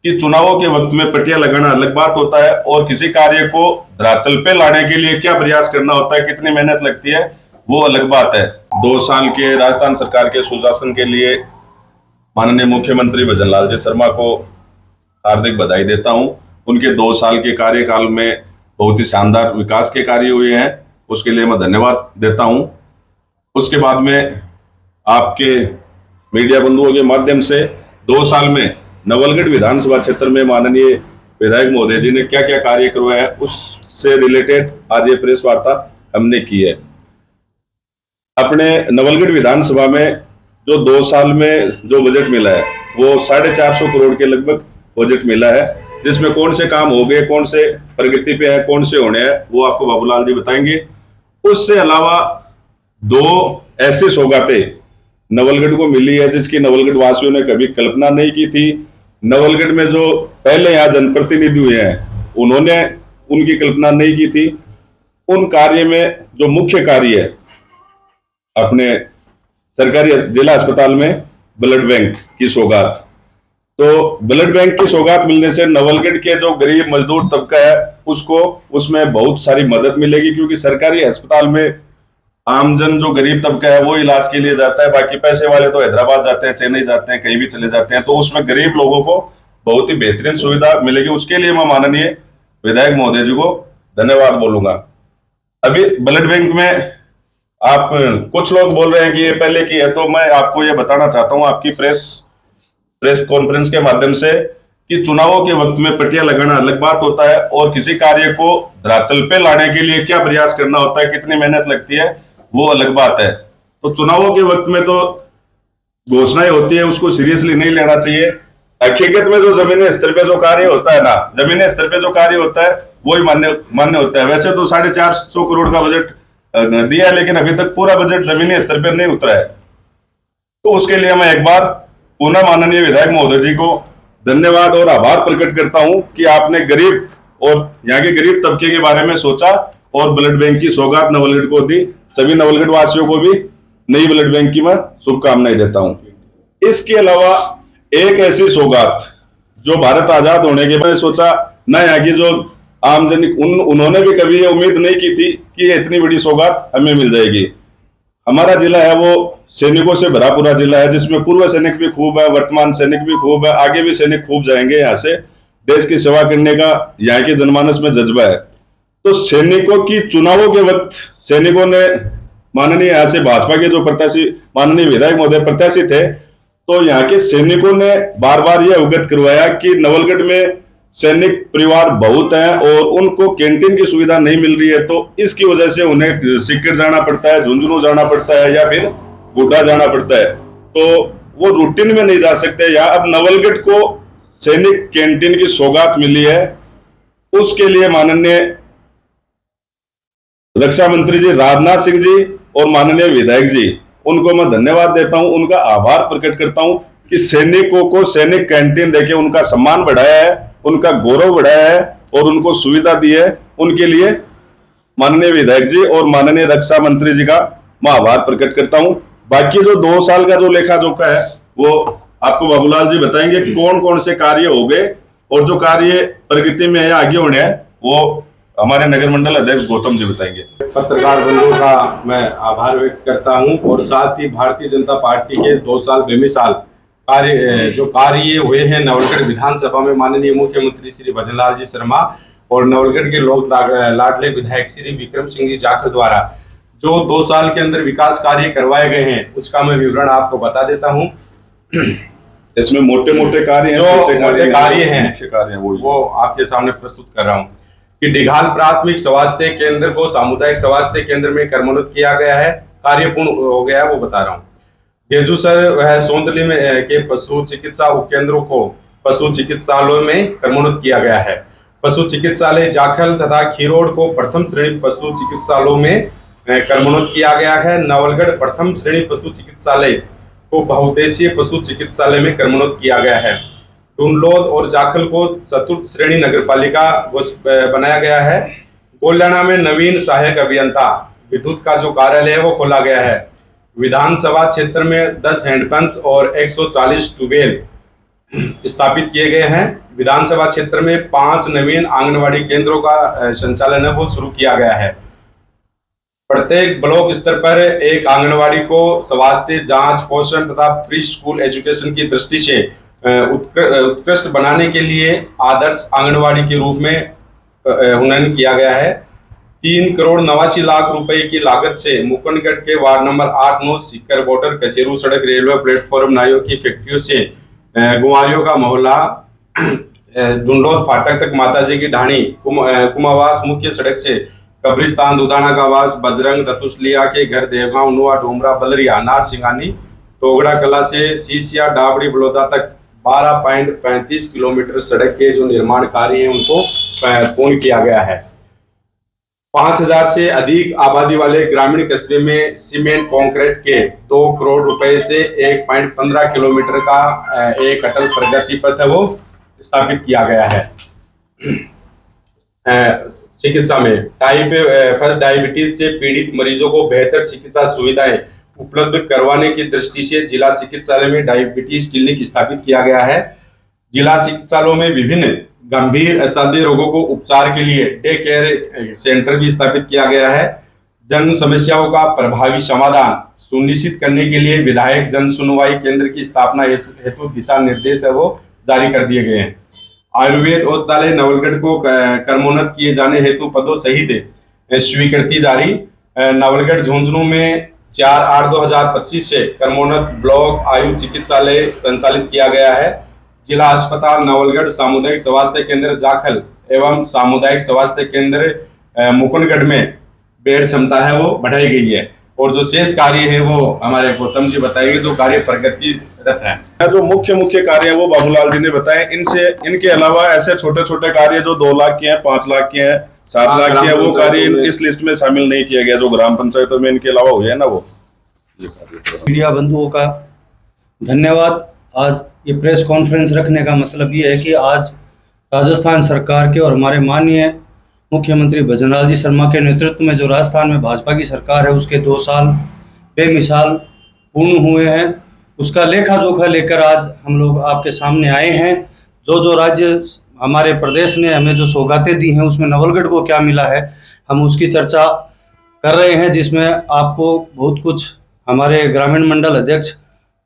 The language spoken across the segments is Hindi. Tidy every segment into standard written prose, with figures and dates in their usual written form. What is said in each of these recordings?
कि चुनावों के वक्त में पटिया लगाना अलग बात होता है और किसी कार्य को धरातल पे लाने के लिए क्या प्रयास करना होता है, कितनी मेहनत लगती है, वो अलग बात है। 2 साल के राजस्थान सरकार के सुशासन के लिए माननीय मुख्यमंत्री भजनलाल जी शर्मा को हार्दिक बधाई देता हूं। उनके 2 साल के कार्यकाल में बहुत ही शानदार विकास के कार्य हुए हैं, उसके लिए मैं धन्यवाद देता हूं। उसके बाद में आपके मीडिया बंधुओं के माध्यम से 2 साल में नवलगढ़ विधानसभा क्षेत्र में माननीय विधायक महोदय जी ने क्या क्या कार्य करवाए हैं, उससे रिलेटेड आज ये प्रेस वार्ता हमने की है। अपने नवलगढ़ विधानसभा में जो 2 साल में जो बजट मिला है वो 450 करोड़ के लगभग बजट मिला है, जिसमें कौन से काम हो गए, कौन से प्रगति पे है, कौन से होने हैं, वो आपको बाबूलाल जी बताएंगे। उससे अलावा 2 ऐसी सौगातें नवलगढ़ को मिली है जिसकी नवलगढ़ वासियों ने कभी कल्पना नहीं की थी। नवलगढ़ में जो पहले यहाँ जनप्रतिनिधि हुए हैं उन्होंने उनकी कल्पना नहीं की थी। उन कार्य में जो मुख्य कार्य है, अपने सरकारी जिला अस्पताल में ब्लड बैंक की सौगात, तो ब्लड बैंक की सौगात मिलने से नवलगढ़ के जो गरीब मजदूर तबका है उसको उसमें बहुत सारी मदद मिलेगी, क्योंकि सरकारी अस्पताल में आमजन जो गरीब तबका है वो इलाज के लिए जाता है, बाकी पैसे वाले तो हैदराबाद जाते हैं, चेन्नई जाते हैं, कहीं भी चले जाते हैं, तो उसमें गरीब लोगों को बहुत ही बेहतरीन सुविधा मिलेगी। उसके लिए मैं माननीय विधायक महोदय जी को धन्यवाद बोलूंगा। अभी ब्लड बैंक में आप कुछ लोग बोल रहे हैं कि ये पहले की है, तो मैं आपको ये बताना चाहता हूं आपकी प्रेस कॉन्फ्रेंस के माध्यम से कि चुनावों के वक्त में पटिया लगाना अलग बात होता है और किसी कार्य को धरातल पे लाने के लिए क्या प्रयास करना होता है, कितनी मेहनत लगती है, वो अलग बात है। तो चुनावों के वक्त में तो घोषणाएं होती है, उसको सीरियसली नहीं लेना चाहिए। हकीकत में जो जमीनी स्तर पे जो कार्य होता है ना, जमीनी स्तर पे जो कार्य होता है वही मान्य होता है। वैसे तो 450 करोड़ का बजट दिया है, लेकिन अभी तक पूरा बजट जमीनी स्तर पर नहीं उतरा है। तो उसके लिए मैं एक बार पुनः माननीय विधायक महोदय जी को धन्यवाद और आभार प्रकट करता हूं कि आपने गरीब और यहाँ के गरीब तबके के बारे में सोचा और ब्लड बैंक की सौगात नवलगढ़ को दी। सभी नवलगढ़ वासियों को भी नई ब्लड बैंक की मैं शुभकामनाएं देता हूं। इसके अलावा एक ऐसी सौगात जो भारत आजाद होने के बाद सोचा न, यहाँ की जो आमजन उन्होंने भी कभी ये उम्मीद नहीं की थी कि ये इतनी बड़ी सौगात हमें मिल जाएगी। हमारा जिला है वो सैनिकों से भरा पूरा जिला है, जिसमें पूर्व सैनिक भी खूब है, वर्तमान सैनिक भी खूब है, आगे भी सैनिक खूब जाएंगे। यहाँ से देश की सेवा करने का यहाँ के जनमानस में जज्बा है। तो सैनिकों की चुनावों के वक्त सैनिकों ने माननीय यहाँ से भाजपा के जो प्रत्याशी माननीय विधायक महोदय प्रत्याशी थे, तो यहाँ के सैनिकों ने बार बार यह अवगत करवाया कि नवलगढ़ में सैनिक परिवार बहुत हैं और उनको कैंटीन की सुविधा नहीं मिल रही है, तो इसकी वजह से उन्हें सीकर जाना पड़ता है, झुंझुनू जाना पड़ता है या फिर गोड्डा जाना पड़ता है, तो वो रूटीन में नहीं जा सकते। या अब नवलगढ़ को सैनिक कैंटीन की सौगात मिली है, उसके लिए माननीय रक्षा मंत्री जी राजनाथ सिंह जी और माननीय विधायक जी, उनको मैं धन्यवाद देता हूं, उनका आभार प्रकट करता हूं कि सैनिकों को सैनिक कैंटीन देके उनका सम्मान बढ़ाया है, उनका गौरव बढ़ाया है और उनको सुविधा दी है। उनके लिए माननीय विधायक जी और माननीय रक्षा मंत्री जी का मैं आभार प्रकट करता हूं। बाकी जो 2 साल का जो लेखा जोखा है वो आपको बाबूलाल जी बताएंगे कि कौन कौन से कार्य हो गए और जो कार्य प्रगति में है आगे होने हैं, वो हमारे नगर मंडल अध्यक्ष गौतम जी बताएंगे। पत्रकार बंधुओं का मैं आभार व्यक्त करता हूं और साथ ही भारतीय जनता पार्टी के 2 साल बेमिसाल कार्य हुए हैं नवलगढ़ विधानसभा में माननीय मुख्यमंत्री श्री भजनलाल जी शर्मा और नवलगढ़ के लोक लाडले विधायक श्री विक्रम सिंह जी जाखल द्वारा जो 2 साल के अंदर विकास कार्य करवाए गए हैं, उसका मैं विवरण आपको बता देता हूं। इसमें मोटे मोटे कार्य हैं, मोटे कार्य हैं वो आपके सामने प्रस्तुत कर रहा हूं कि डिघाल प्राथमिक स्वास्थ्य केंद्र को सामुदायिक स्वास्थ्य केंद्र में कर्मोन्नत किया गया है, कार्य पूर्ण हो गया है, वो बता रहा हूँ। जेजूसर वह सोंदली में के पशु चिकित्सा उपकेंद्रों को पशु चिकित्सालयों में कर्मोन्नत किया गया है। पशु चिकित्सालय जाखल तथा खीरोड को प्रथम श्रेणी पशु चिकित्सालयों में कर्मोन्नत किया गया है। नवलगढ़ प्रथम श्रेणी पशु चिकित्सालय को बहुउद्देशीय पशु चिकित्सालय में कर्मोन्नत किया गया है। टुंडलोद और जाखल को चतुर्थ श्रेणी नगरपालिका बनाया गया है। गोल्याना में नवीन सहायक अभियंता विद्युत का जो कार्यालय है वो खोला गया है। विधानसभा क्षेत्र में 10 हैंडपंप्स और 140 ट्यूबवेल स्थापित किए गए हैं। विधानसभा क्षेत्र में 5 नवीन आंगनवाड़ी केंद्रों का संचालन है वो शुरू किया गया है। प्रत्येक ब्लॉक स्तर पर एक आंगनवाड़ी को स्वास्थ्य जांच, पोषण तथा प्री स्कूल एजुकेशन की दृष्टि से उत्कृष्ट बनाने के लिए आदर्श आंगनवाड़ी के रूप में उन्नयन किया गया है। 3,89,00,000 रुपए की लागत से मुकुंदगढ़ के वार्ड नंबर 8-9 सीकर बॉर्डर कसेरू सड़क रेलवे प्लेटफॉर्म नाइयों की फैक्ट्रियों से गुमारियों का मोहल्ला डुंडोद फाटक तक माताजी की ढाणी कुमावास मुख्य सड़क से कब्रिस्तान दुधाना का वास बजरंग दतुसलिया के घर देवगांव नुआ डोमरा बलरिया नार सिंगानी तोगड़ा कला से सीसिया डाबड़ी बड़ौदा तक 12.35 किलोमीटर सड़क के जो निर्माण कार्य है उनको पूर्ण किया गया है। 5,000 से अधिक आबादी वाले ग्रामीण कस्बे में सीमेंट कंक्रीट के 2 करोड़ रुपए से 1.15 किलोमीटर का एक अटल प्रगति पथ है वो स्थापित किया गया है। चिकित्सा में टाइप 1 डायबिटीज से पीड़ित मरीजों को बेहतर चिकित्सा सुविधाएं उपलब्ध करवाने की दृष्टि से जिला चिकित्सालय में डायबिटीज क्लिनिक स्थापित किया गया है। जिला चिकित्सालयों में विभिन्न गंभीर असाध्य रोगों को उपचार के लिए डे केयर सेंटर भी स्थापित किया गया है। जन समस्याओं का प्रभावी समाधान सुनिश्चित करने के लिए विधायक जन सुनवाई केंद्र की स्थापना हेतु दिशा निर्देश है वो जारी कर दिए गए हैं। आयुर्वेद औषधालय नवलगढ़ को कर्मोन्नत किए जाने हेतु पदों सहित स्वीकृति जारी। नवलगढ़ झुंझुनू में 4/8/2025 से कर्मोन्नत ब्लॉक आयु चिकित्सालय संचालित किया गया है। जिला अस्पताल नवलगढ़, सामुदायिक स्वास्थ्य केंद्र जाखल एवं सामुदायिक स्वास्थ्य केंद्र मुकुंदगढ़ में बेड क्षमता है वो बढ़ाई गई है और जो शेष कार्य है वो हमारे गौतम जी बताएंगे जो कार्य प्रगतिरत है। जो मुख्य कार्य है वो बाबूलाल जी ने बताए। इनके अलावा ऐसे छोटे छोटे कार्य जो 2 लाख के हैं, 5 लाख के हैं, 7 लाख के हैं, वो कार्य इस लिस्ट में शामिल नहीं किया गया जो ग्राम पंचायतों में इनके अलावा हुए हैं ना वो। मीडिया बंधुओं का धन्यवाद। आज ये प्रेस कॉन्फ्रेंस रखने का मतलब ये है कि आज राजस्थान सरकार के और हमारे माननीय मुख्यमंत्री भजनलाल जी शर्मा के नेतृत्व में जो राजस्थान में भाजपा की सरकार है उसके 2 साल बेमिसाल पूर्ण हुए हैं। उसका लेखा जोखा लेकर आज हम लोग आपके सामने आए हैं। जो राज्य हमारे प्रदेश ने हमें जो सौगातें दी हैं उसमें नवलगढ़ को क्या मिला है हम उसकी चर्चा कर रहे हैं, जिसमें आपको बहुत कुछ हमारे ग्रामीण मंडल अध्यक्ष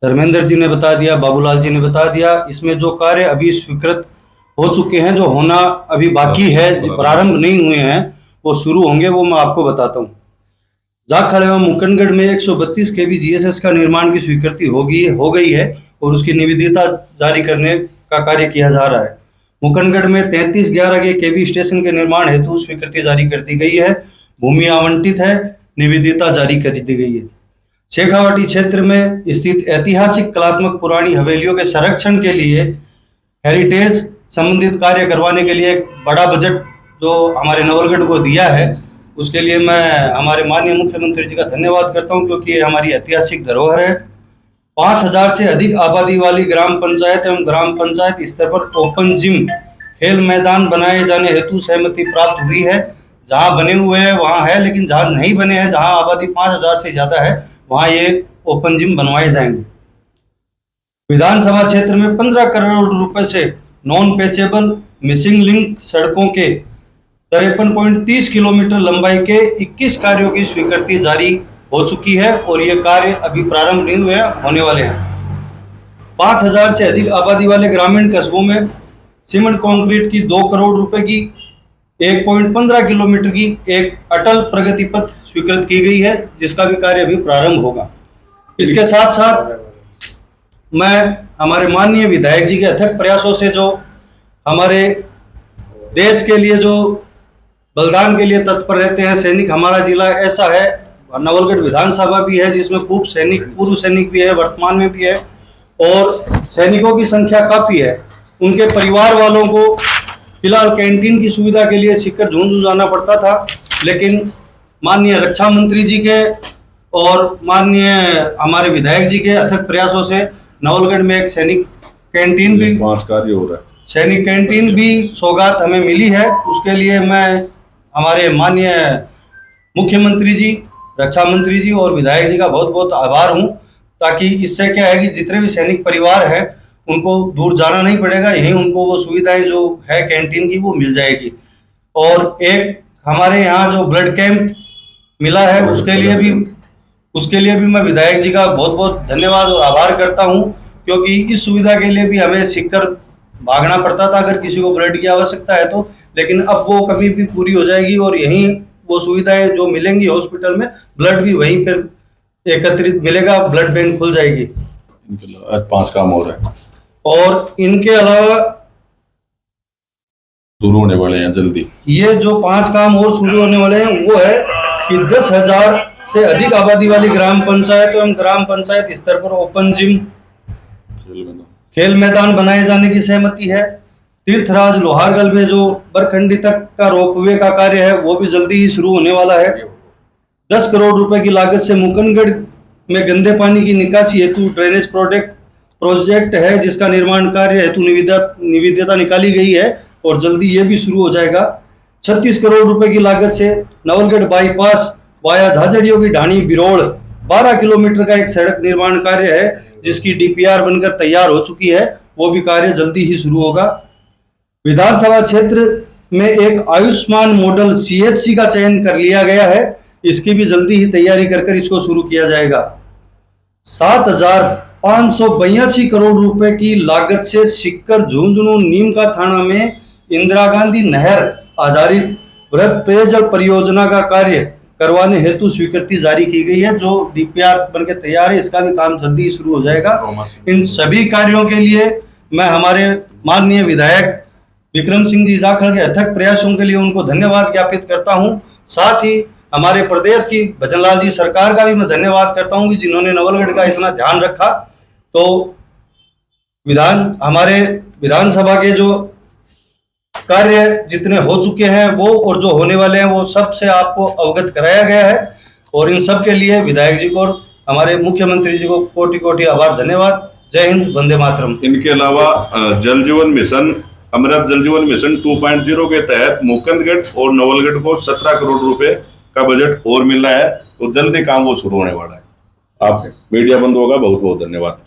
धर्मेंद्र जी ने बता दिया, बाबूलाल जी ने बता दिया। इसमें जो कार्य अभी स्वीकृत हो चुके हैं, जो होना अभी बाकी है, जो प्रारंभ नहीं हुए हैं वो शुरू होंगे, वो मैं आपको बताता हूँ। जाखल एवं मुकुंदगढ़ में 132 kV GSS का निर्माण की स्वीकृति हो गई है और उसकी निविदिता जारी करने का कार्य किया जा रहा है। मुकुंदगढ़ में 3311 kV स्टेशन के निर्माण हेतु स्वीकृति जारी कर दी गई है, भूमि आवंटित है, निविदिता जारी कर दी गई है। शेखावाटी क्षेत्र में स्थित ऐतिहासिक कलात्मक पुरानी हवेलियों के संरक्षण के लिए हेरिटेज संबंधित कार्य करवाने के लिए एक बड़ा बजट जो हमारे नवलगढ़ को दिया है उसके लिए मैं हमारे माननीय मुख्यमंत्री जी का धन्यवाद करता हूं, क्योंकि ये हमारी ऐतिहासिक धरोहर है। 5,000 से अधिक आबादी वाली ग्राम पंचायत एवं ग्राम पंचायत स्तर पर ओपन जिम खेल मैदान बनाए जाने हेतु सहमति प्राप्त हुई है। जहां बने हुए हैं वहां है, लेकिन जहां नहीं बने हैं, जहां आबादी 5,000 से ज्यादा है, वहां ये ओपन जिम बनवाए जाएंगे। विधानसभा क्षेत्र में 15 करोड़ रुपए से नॉन पैचेबल मिसिंग लिंक सड़कों के 53.30 किलोमीटर लंबाई के 21 कार्यों की स्वीकृति जारी हो चुकी है और ये कार्य अभी प्रारंभ नहीं हुए, होने वाले हैं। 5,000 से अधिक आबादी वाले ग्रामीण कस्बों में सीमेंट कंक्रीट की 2 करोड़ रुपए की 1.15 किलोमीटर की एक अटल प्रगति पथ स्वीकृत की गई है, जिसका भी कार्य अभी प्रारंभ होगा। इसके साथ साथ मैं हमारे माननीय विधायक जी के अथक प्रयासों से जो हमारे देश के लिए जो बलिदान के लिए तत्पर रहते हैं सैनिक, हमारा जिला ऐसा है, नवलगढ़ विधानसभा भी है जिसमें खूब सैनिक, पूर्व सैनिक भी है, वर्तमान में भी है और सैनिकों की संख्या काफी है। उनके परिवार वालों को फिलहाल कैंटीन की सुविधा के लिए सीकर झुंझुनू जाना पड़ता था, लेकिन माननीय रक्षा मंत्री जी के और माननीय हमारे विधायक जी के अथक प्रयासों से नवलगढ़ में एक सैनिक कैंटीन भी 5 कार्य हो रहा है। सैनिक कैंटीन भी सौगात हमें मिली है। उसके लिए मैं हमारे माननीय मुख्यमंत्री जी, रक्षा मंत्री जी और विधायक जी का बहुत बहुत आभार हूँ, ताकि इससे क्या है कि जितने भी सैनिक परिवार हैं उनको दूर जाना नहीं पड़ेगा, यहीं उनको वो सुविधाएं जो है कैंटीन की वो मिल जाएगी। और एक हमारे यहाँ जो ब्लड कैंप मिला है उसके लिए भी मैं विधायक जी का बहुत बहुत धन्यवाद और आभार करता हूँ, क्योंकि इस सुविधा के लिए भी हमें सीकर भागना पड़ता था अगर किसी को ब्लड की आवश्यकता है तो, लेकिन अब वो कभी भी पूरी हो जाएगी और यहीं वो सुविधाएं जो मिलेंगी हॉस्पिटल में, ब्लड भी वहीं पर एकत्रित मिलेगा, ब्लड बैंक खुल जाएगी। 5 काम और है और इनके अलावा शुरू होने वाले हैं जल्दी। ये जो 5 काम और शुरू होने वाले हैं वो है कि 10,000 से अधिक आबादी वाली ग्राम पंचायत एवं ग्राम पंचायत स्तर पर ओपन जिम, खेल मैदान बनाए जाने की सहमति है। तीर्थराज लोहारगल में जो बरखंडी तक का रोपवे का कार्य है वो भी जल्दी ही शुरू होने वाला है। 10 करोड़ रुपए की लागत से मुकनगढ़ में गंदे पानी की निकासी हेतु ड्रेनेज प्रोजेक्ट है, जिसका निर्माण कार्य हेतु निविदा निकाली गई है और जल्दी ये भी शुरू हो जाएगा। 36 करोड़ रुपए की लागत से नवलगढ़ बाईपास वाया झाझड़ियों की ढाणी बिरोड़ 12 किलोमीटर का एक सड़क निर्माण कार्य है, जिसकी डीपीआर बनकर तैयार हो चुकी है, वो भी कार्य जल्दी ही शुरू होगा। विधानसभा क्षेत्र में एक आयुष्मान मॉडल सीएचसी का चयन कर लिया गया है, इसकी भी जल्दी ही तैयारी कर इसको शुरू किया जाएगा। 7,582 करोड़ रुपए की लागत से सिक्कर झुंझुनू नीम का थाना में इंदिरा गांधी नहर आधारित बृहद पेयजल परियोजना का कार्य करवाने हेतु स्वीकृति जारी की गई है, जो डीपीआर बनकर तैयार है, इसका भी काम जल्दी शुरू हो जाएगा। इन सभी कार्यों के लिए मैं हमारे माननीय विधायक विक्रम सिंह जी जाखड़ के अथक प्रयासों के लिए उनको धन्यवाद ज्ञापित करता हूं। साथ ही हमारे प्रदेश की भजनलाल जी सरकार का भी मैं धन्यवाद करता हूं कि जिन्होंने नवलगढ़ का इतना ध्यान रखा। तो हमारे विधानसभा के जो कार्य जितने हो चुके हैं वो और जो होने वाले हैं वो सब से आपको अवगत कराया गया है, और इन सब के लिए विधायक जी को और हमारे मुख्यमंत्री जी को कोटि कोटि आभार, धन्यवाद। जय हिंद, वंदे मातरम। इनके अलावा जल जीवन मिशन, अमृत जल जीवन मिशन 2.0 के तहत मुकंदगढ़ और नवलगढ़ को 17 करोड़ रुपए का बजट और मिला है, तो जल्दी काम वो शुरू होने वाला है। आप मीडिया बंधुओं का बहुत बहुत धन्यवाद।